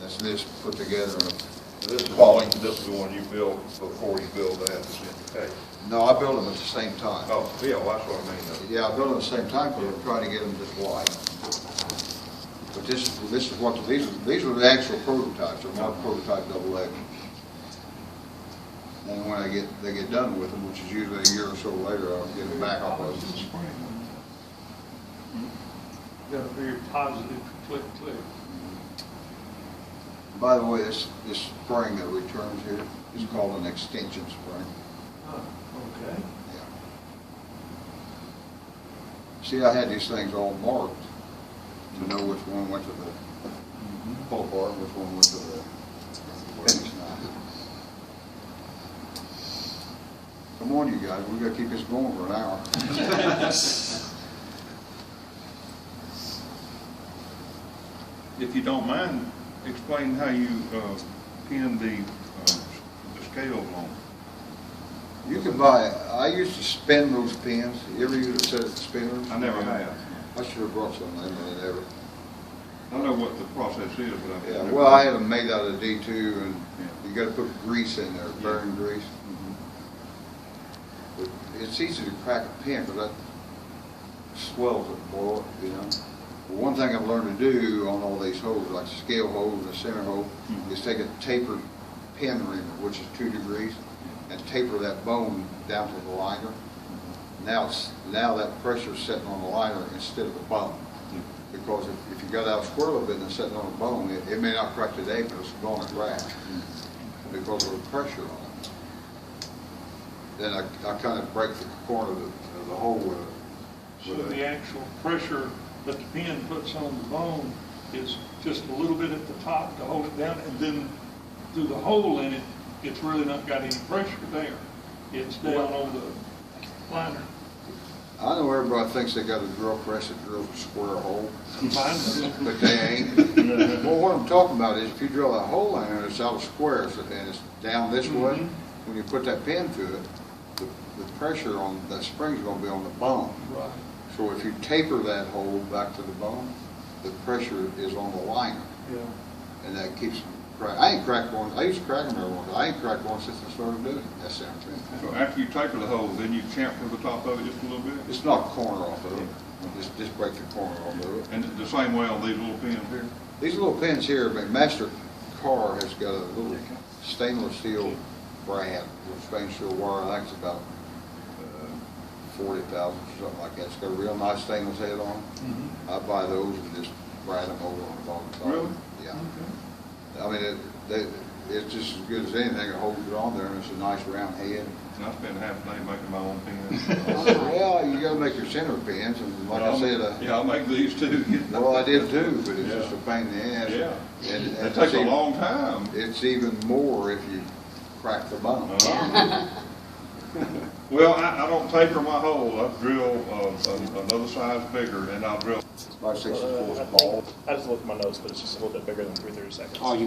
That's this put together. This is the one you built before you build that, okay? No, I built them at the same time. Oh, yeah, well, that's what I mean. Yeah, I built them at the same time because I'm trying to get them this wide. But this is what these are the actual prototypes. They're not prototype double X. And when they get done with them, which is usually a year or so later, I'll get them back off of them. Got a very positive click. By the way, this spring that returns here is called an extension spring. Oh, okay. Yeah. See, I had these things all marked to know which one went to the pull apart, which one went to the finish line. Come on, you guys, we gotta keep this going for an hour. If you don't mind, explain how you pin the scales on. You can buy, I used to spin those pins. You ever use a set of spinners? I never have. I should have brought some of them, but I never. I know what the process is, but I've Yeah, never well, I had them made out of D2, and you got to put grease in there, burn grease. But it's easy to crack a pin because that swells it, boil it, you know. But one thing I've learned to do on all these holes, like the scale hole and the center hole, is take a tapered pin reamer, which is 2 degrees, and taper that bone down to the liner. Now that pressure is sitting on the liner instead of the bone. Because if you got out square a little bit and it's sitting on a bone, it may not crack today, but it's going to crack because of the pressure on it. Then I kind of break the corner of the hole with it. So the actual pressure that the pin puts on the bone is just a little bit at the top to hold it down, and then through the hole in it, it's really not got any pressure there. It's down on the liner. I know everybody thinks they got a drill press that drills a square hole, Mine but they ain't. Well, what I'm talking about is if you drill that hole in there, it's out of squares and it's down this way. When you put that pin through it, the pressure on that spring is going to be on the bone. Right. So if you taper that hole back to the bone, the pressure is on the liner. Yeah. And that keeps them cracked. I ain't cracked one. I used to crack them every once. I ain't cracked one since I started doing it. That sounds good. So after you taper the hole, then you chamfer the top of it just a little bit? Just knock the corner off of it. Just break the corner off of it. And the same way on these little pins here? These little pins here, Master Car has got a little stainless steel brad with stainless steel wire. I think it's about 40,000 or something like that. It's got a real nice stainless head on it. I buy those and just brad them over on the bottom side. Really? Yeah. I mean, it's just as good as anything. It holds it on there, and it's a nice round head. And I spend half the day making my own pins. Well, you got to make your center pins, and like I said, yeah, I'll make these too. well, I did too, but it's just a pain in the ass. Yeah. And It takes a long time. It's even more if you crack the bone. Well, I don't taper my hole. I drill another size bigger, and I'll drill. My 64 is ball. I just looked at my notes, but it's just a little bit bigger than 3/32 seconds. Oh, you